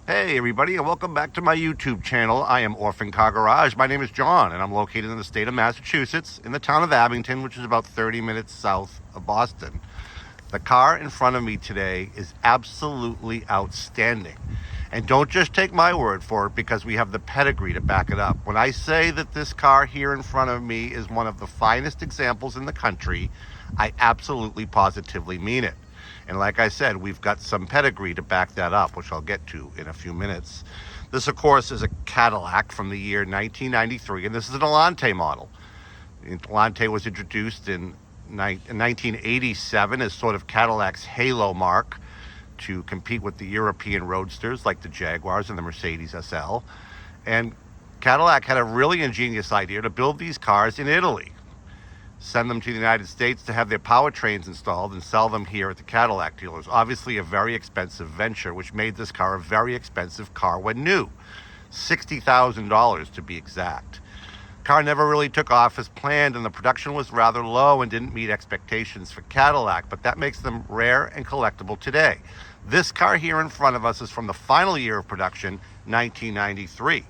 Hey everybody, and welcome back to my YouTube channel. I am Orphan Car Garage. My name is John, and I'm located in the state of Massachusetts, in the town of Abington, which is about 30 minutes south of Boston. The car in front of me today is absolutely outstanding. And don't just take my word for it, because we have the pedigree to back it up. When I say that this car here in front of me is one of the finest examples in the country, I absolutely positively mean it. And like I said, we've got some pedigree to back that up, which I'll get to in a few minutes. This, of course, is a Cadillac from the year 1993, and this is an Allante model. Allante was introduced in 1987 as sort of Cadillac's halo mark to compete with the European roadsters like the Jaguars and the Mercedes SL. And Cadillac had a really ingenious idea to build these cars in Italy, send them to the United States to have their powertrains installed, and sell them here at the Cadillac dealers. Obviously a very expensive venture, which made this car a very expensive car when new. $60,000 to be exact. Car never really took off as planned, and the production was rather low and didn't meet expectations for Cadillac, but that makes them rare and collectible today. This car here in front of us is from the final year of production, 1993.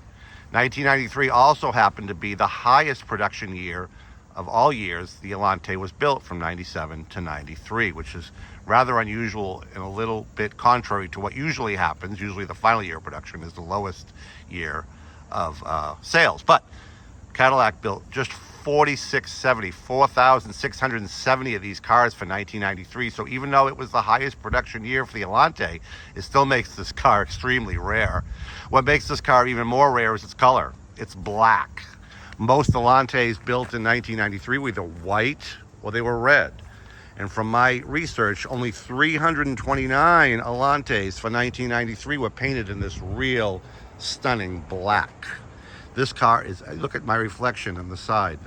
1993 also happened to be the highest production year of all years the Allante was built, from 97 to 93, which is rather unusual and a little bit contrary to what usually happens. Usually the final year of production is the lowest year of sales. But Cadillac built just 4,670 of these cars for 1993. So even though it was the highest production year for the Allante, it still makes this car extremely rare. What makes this car even more rare is its color. It's black. Most Allantes built in 1993 were either white or they were red. And from my research, only 329 Allantes for 1993 were painted in this real stunning black. This car is, look at my reflection on the side.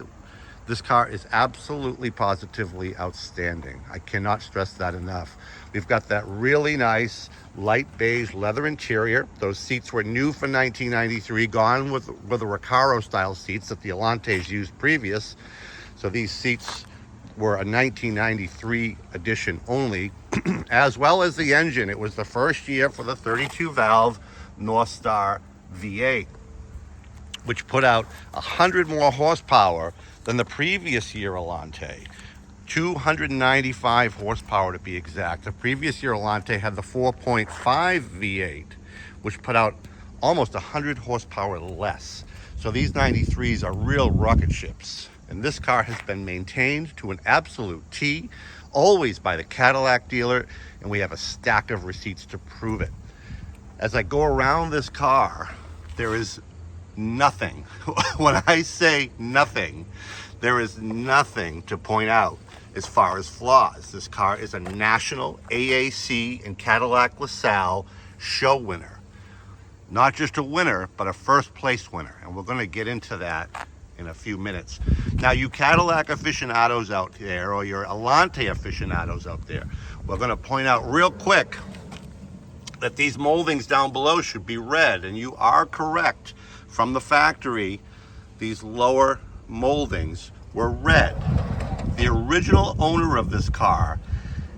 This car is absolutely positively outstanding. I cannot stress that enough. We've got that really nice light beige leather interior. Those seats were new for 1993, gone with the Recaro style seats that the Allantes used previous. So these seats were a 1993 edition only, as well as the engine. It was the first year for the 32 valve North Star V8, which put out 100 more horsepower than the previous year Allante. 295 horsepower to be exact. The previous year Allante had the 4.5 V8, which put out almost 100 horsepower less. So these 93s are real rocket ships. And this car has been maintained to an absolute T, always by the Cadillac dealer, and we have a stack of receipts to prove it. As I go around this car, there is nothing. When I say nothing, there is nothing to point out as far as flaws. This car is a national AAC and Cadillac LaSalle show winner. Not just a winner, but a first place winner. And we're going to get into that in a few minutes. Now, you Cadillac aficionados out there, or your Allante aficionados out there, we're going to point out real quick that these moldings down below should be red. And you are correct. From the factory, these lower moldings were red. The original owner of this car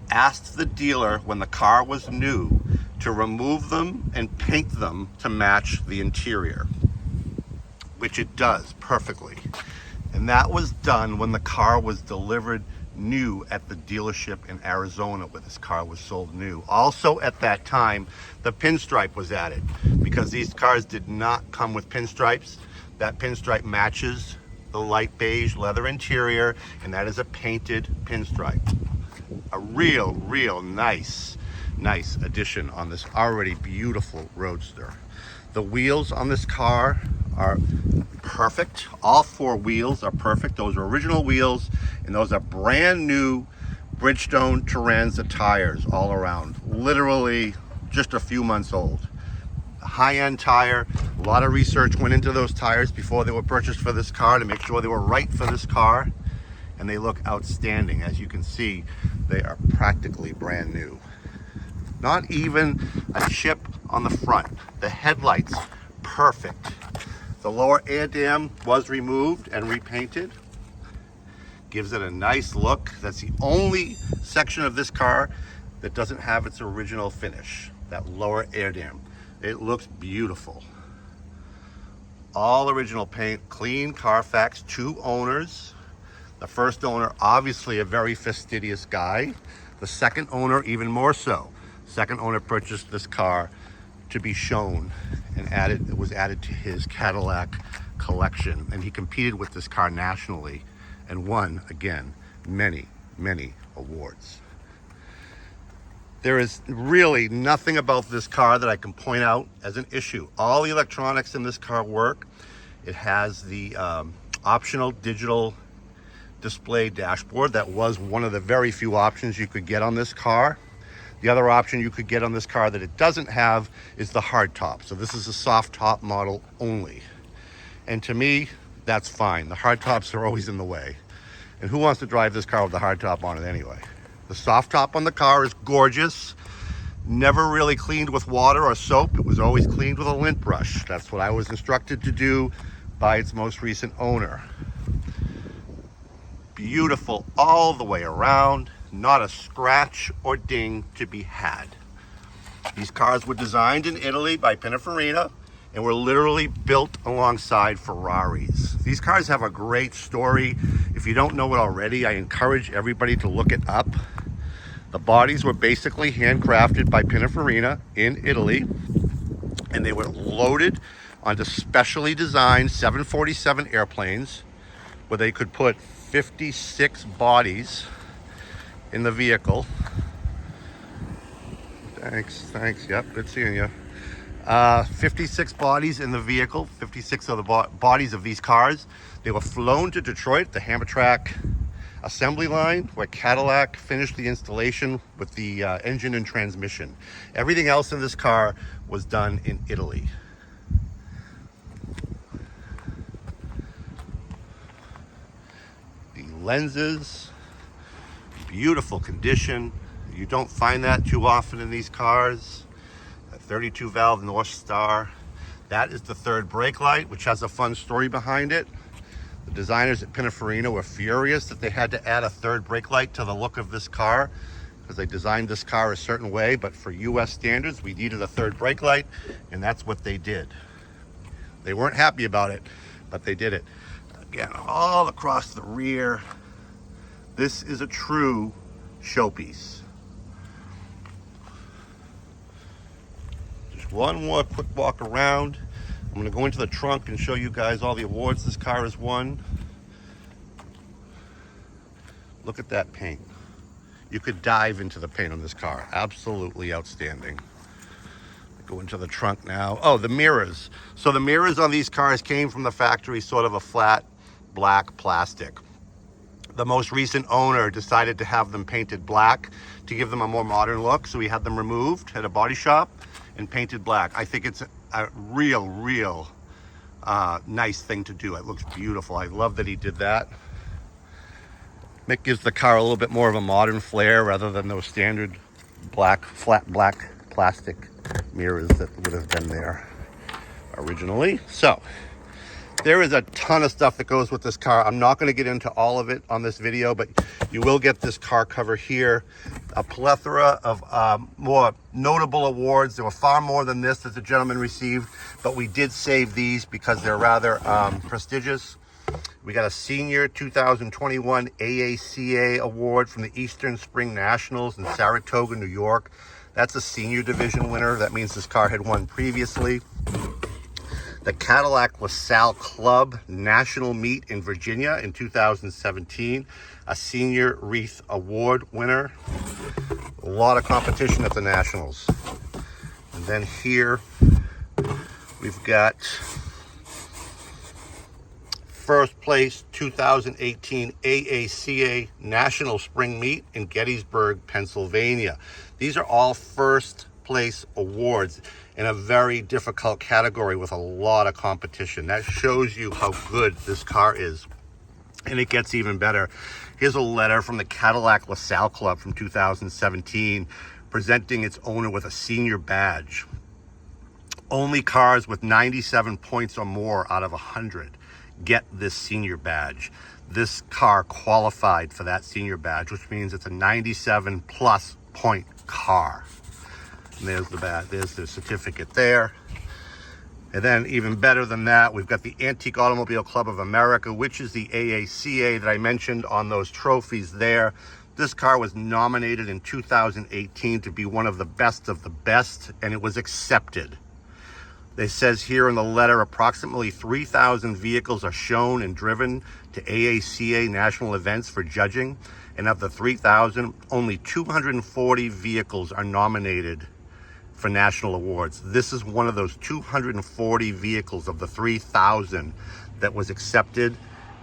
asked the dealer, when the car was new, to remove them and paint them to match the interior, which it does perfectly. And that was done when the car was delivered new at the dealership in Arizona, where this car was sold new. Also at that time, the pinstripe was added, because these cars did not come with pinstripes. That pinstripe matches the light beige leather interior, and that is a painted pinstripe. A real nice addition on this already beautiful roadster. The wheels on this car are perfect. All four wheels are perfect. Those are original wheels, and those are brand new Bridgestone Turanza tires all around. Literally just a few months old. A high-end tire. A lot of research went into those tires before they were purchased for this car to make sure they were right for this car, and they look outstanding. As you can see, they are practically brand new. Not even a chip on the front. The headlights, perfect. The lower air dam was removed and repainted. Gives it a nice look. That's the only section of this car that doesn't have its original finish, that lower air dam. It looks beautiful. All original paint, clean Carfax, 2 owners. The first owner, obviously a very fastidious guy. The second owner, even more so. Second owner purchased this car to be shown and it was added to his Cadillac collection. And he competed with this car nationally and won, again, many, many awards. There is really nothing about this car that I can point out as an issue. All the electronics in this car work. It has the optional digital display dashboard. That was one of the very few options you could get on this car. The other option you could get on this car that it doesn't have is the hard top. So this is a soft top model only. And to me, that's fine. The hard tops are always in the way. And who wants to drive this car with the hard top on it anyway? The soft top on the car is gorgeous. Never really cleaned with water or soap. It was always cleaned with a lint brush. That's what I was instructed to do by its most recent owner. Beautiful all the way around. Not a scratch or ding to be had. These cars were designed in Italy by Pininfarina and were literally built alongside Ferraris. These cars have a great story. If you don't know it already, I encourage everybody to look it up. The bodies were basically handcrafted by Pininfarina in Italy, and they were loaded onto specially designed 747 airplanes where they could put 56 bodies in the vehicle. Thanks, yep, good seeing you. 56 bodies in the vehicle, 56 of the bodies of these cars. They were flown to Detroit, the Hammertrack assembly line, where Cadillac finished the installation with the engine and transmission. Everything else in this car was done in Italy. The lenses, beautiful condition. You don't find that too often in these cars. A 32 valve North Star. That is the third brake light, which has a fun story behind it. The designers at Pininfarina were furious that they had to add a third brake light to the look of this car because they designed this car a certain way, but for US standards, we needed a third brake light, and that's what they did. They weren't happy about it, but they did it. Again, all across the rear, this is a true showpiece. Just one more quick walk around. I'm going to go into the trunk and show you guys all the awards this car has won. Look at that paint. You could dive into the paint on this car. Absolutely outstanding. Go into the trunk now. Oh, the mirrors. So the mirrors on these cars came from the factory, sort of a flat black plastic. The most recent owner decided to have them painted black to give them a more modern look. So we had them removed at a body shop and painted black. I think it's a real nice thing to do. It looks beautiful. I love that he did that. It gives the car a little bit more of a modern flair rather than those standard black, flat black plastic mirrors that would have been there originally. So there is a ton of stuff that goes with this car. I'm not going to get into all of it on this video, but you will get this car cover here. A plethora of more notable awards. There were far more than this that the gentleman received, but we did save these because they're rather prestigious. We got a Senior 2021 AACA award from the Eastern Spring Nationals in Saratoga, New York. That's a senior division winner. That means this car had won previously. The Cadillac LaSalle Club National Meet in Virginia in 2017, a Senior Wreath Award winner. A lot of competition at the Nationals. And then here we've got first place 2018 AACA National Spring Meet in Gettysburg, Pennsylvania. These are all first place awards in a very difficult category with a lot of competition. That shows you how good this car is. And it gets even better. Here's a letter from the Cadillac LaSalle Club from 2017 presenting its owner with a senior badge. Only cars with 97 points or more out of 100 get this senior badge. This car qualified for that senior badge, which means it's a 97 plus point car. And there's the certificate there. And then even better than that, we've got the Antique Automobile Club of America, which is the AACA that I mentioned on those trophies there. This car was nominated in 2018 to be one of the best, and it was accepted. It says here in the letter, approximately 3,000 vehicles are shown and driven to AACA national events for judging. And of the 3,000, only 240 vehicles are nominated for national awards. This is one of those 240 vehicles of the 3,000 that was accepted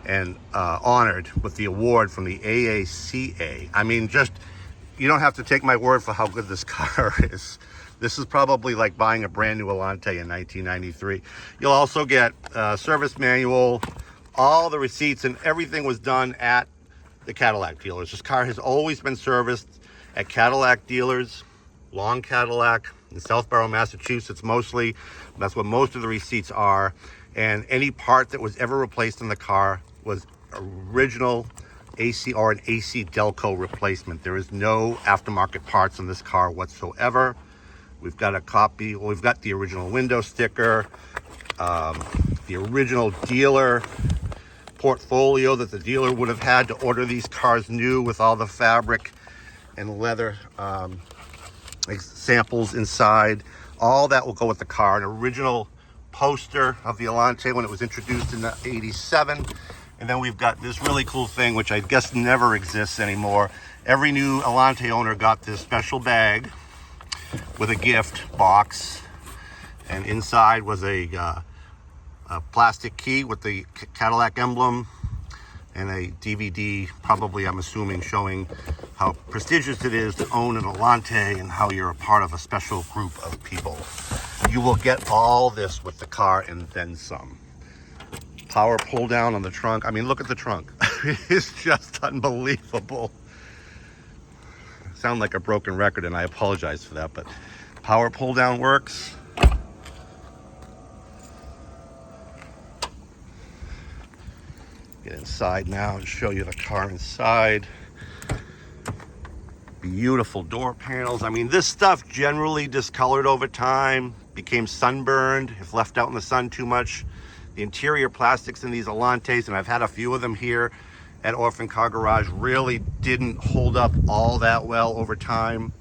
and honored with the award from the AACA. I mean, just, you don't have to take my word for how good this car is. This is probably like buying a brand new Allante in 1993. You'll also get a service manual, all the receipts, and everything was done at the Cadillac dealers. This car has always been serviced at Cadillac dealers, Long Cadillac in Southborough, Massachusetts mostly. That's what most of the receipts are. And any part that was ever replaced in the car was original AC or an AC Delco replacement. There is no aftermarket parts in this car whatsoever. We've got a copy, well, we've got the original window sticker, the original dealer portfolio that the dealer would have had to order these cars new with all the fabric and leather samples inside. All that will go with the car. An original poster of the Allante when it was introduced in '87. And then we've got this really cool thing, which I guess never exists anymore. Every new Allante owner got this special bag with a gift box, and inside was a plastic key with the Cadillac emblem and a DVD, probably I'm assuming, showing how prestigious it is to own an Allante and how you're a part of a special group of people. You will get all this with the car and then some. Power pull down on the trunk. I mean, look at the trunk. It's just unbelievable. Sound like a broken record, and I apologize for that, but power pull down works. Get inside now and show you the car inside. Beautiful door panels. I mean, this stuff generally discolored over time, became sunburned if left out in the sun too much. The interior plastics in these Allantes, and I've had a few of them here at Orphan Car Garage, really didn't hold up all that well over time.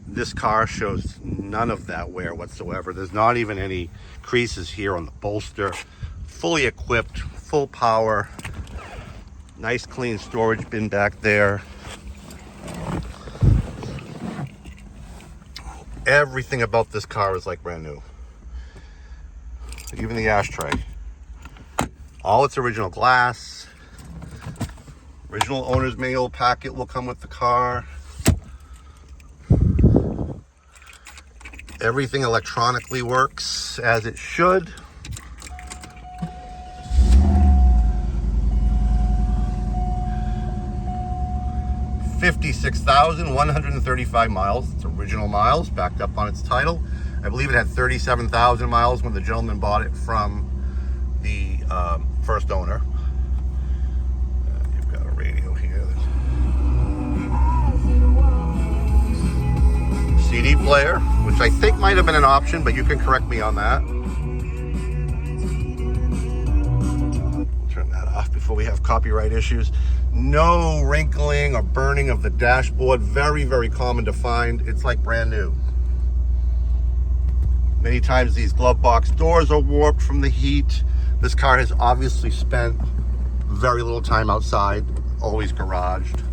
This car shows none of that wear whatsoever. There's not even any creases here on the bolster. Fully equipped, full power, nice clean storage bin back there. Everything about this car is like brand new. Even the ashtray. All its original glass. Original owner's manual packet will come with the car. Everything electronically works as it should. $56,135 miles. It's original miles, backed up on its title. I believe it had 37,000 miles when the gentleman bought it from the first owner. You've got a radio here. CD player, which I think might have been an option, but you can correct me on that. Turn that off before we have copyright issues. No wrinkling or burning of the dashboard. Very, very common to find. It's like brand new. Many times these glove box doors are warped from the heat. This car has obviously spent very little time outside, always garaged.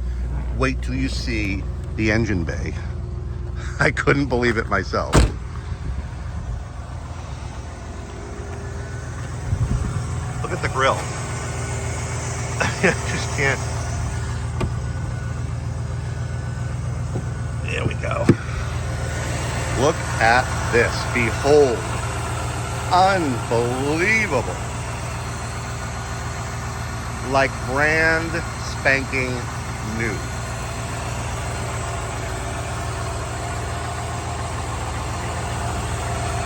Wait till you see the engine bay. I couldn't believe it myself. Look at the grill. I just can't. There we go. Look at this. Behold. Unbelievable. Like brand spanking new.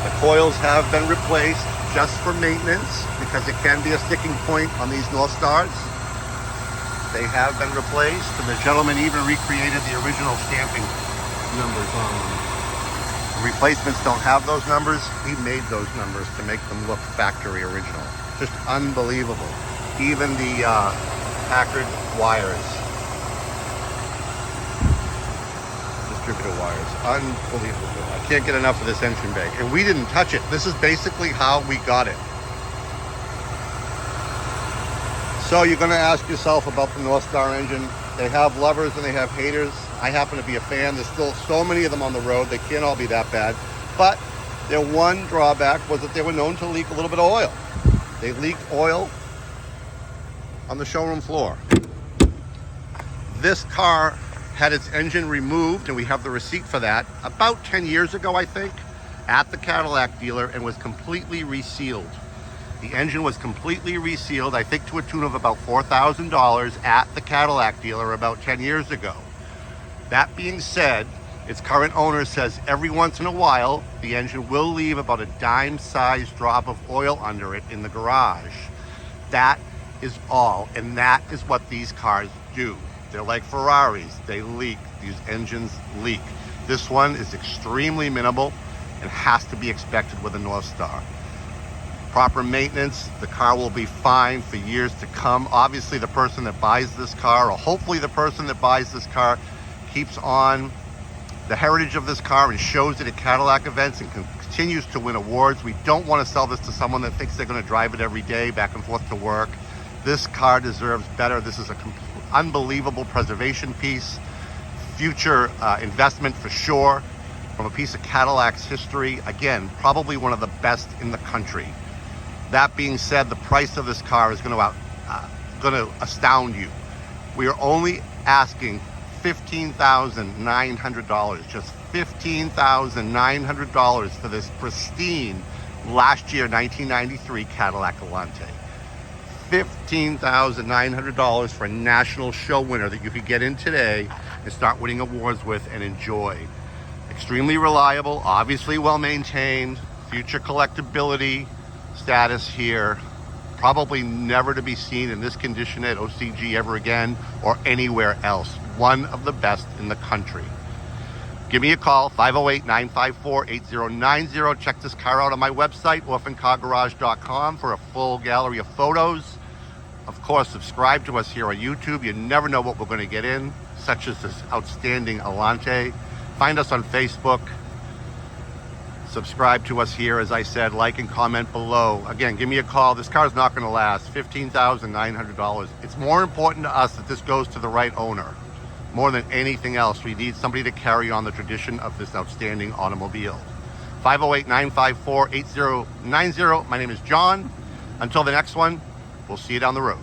The coils have been replaced just for maintenance because it can be a sticking point on these North Stars. They have been replaced, and the gentleman even recreated the original stamping numbers on them. Replacements don't have those numbers. He made those numbers to make them look factory original. Just unbelievable. Even the Packard wires, distributor wires, unbelievable. I can't get enough of this engine bay. And we didn't touch it. This is basically how we got it. So you're going to ask yourself about the North Star engine. They have lovers and they have haters. I happen to be a fan. There's still so many of them on the road. They can't all be that bad. But their one drawback was that they were known to leak a little bit of oil. They leaked oil on the showroom floor. This car had its engine removed, and we have the receipt for that, about 10 years ago, I think, at the Cadillac dealer, and was completely resealed. The engine was completely resealed, I think to a tune of about $4,000 at the Cadillac dealer about 10 years ago. That being said, its current owner says every once in a while, the engine will leave about a dime-sized drop of oil under it in the garage. That is all, and that is what these cars do. They're like Ferraris, they leak. These engines leak. This one is extremely minimal and has to be expected with a North Star. Proper maintenance, the car will be fine for years to come. Obviously, the person that buys this car, or hopefully the person that buys this car, keeps on the heritage of this car and shows it at Cadillac events and continues to win awards. We don't want to sell this to someone that thinks they're going to drive it every day back and forth to work. This car deserves better. This is an unbelievable preservation piece, future investment for sure, from a piece of Cadillac's history. Again, probably one of the best in the country. That being said, the price of this car is going to astound you. We are only asking $15,900, just $15,900 for this pristine last year 1993 Cadillac Allante. $15,900 for a national show winner that you could get in today and start winning awards with and enjoy. Extremely reliable, obviously well maintained, future collectability status here. Probably never to be seen in this condition at OCG ever again or anywhere else. One of the best in the country. Give me a call, 508-954-8090. Check this car out on my website, orphancargarage.com, for a full gallery of photos. Of course, subscribe to us here on YouTube. You never know what we're going to get in, such as this outstanding Allante. Find us on Facebook. Subscribe to us here, as I said, like and comment below. Again, give me a call. This car is not going to last. $15,900. It's more important to us that this goes to the right owner. More than anything else, we need somebody to carry on the tradition of this outstanding automobile. 508-954-8090. My name is John. Until the next one, we'll see you down the road.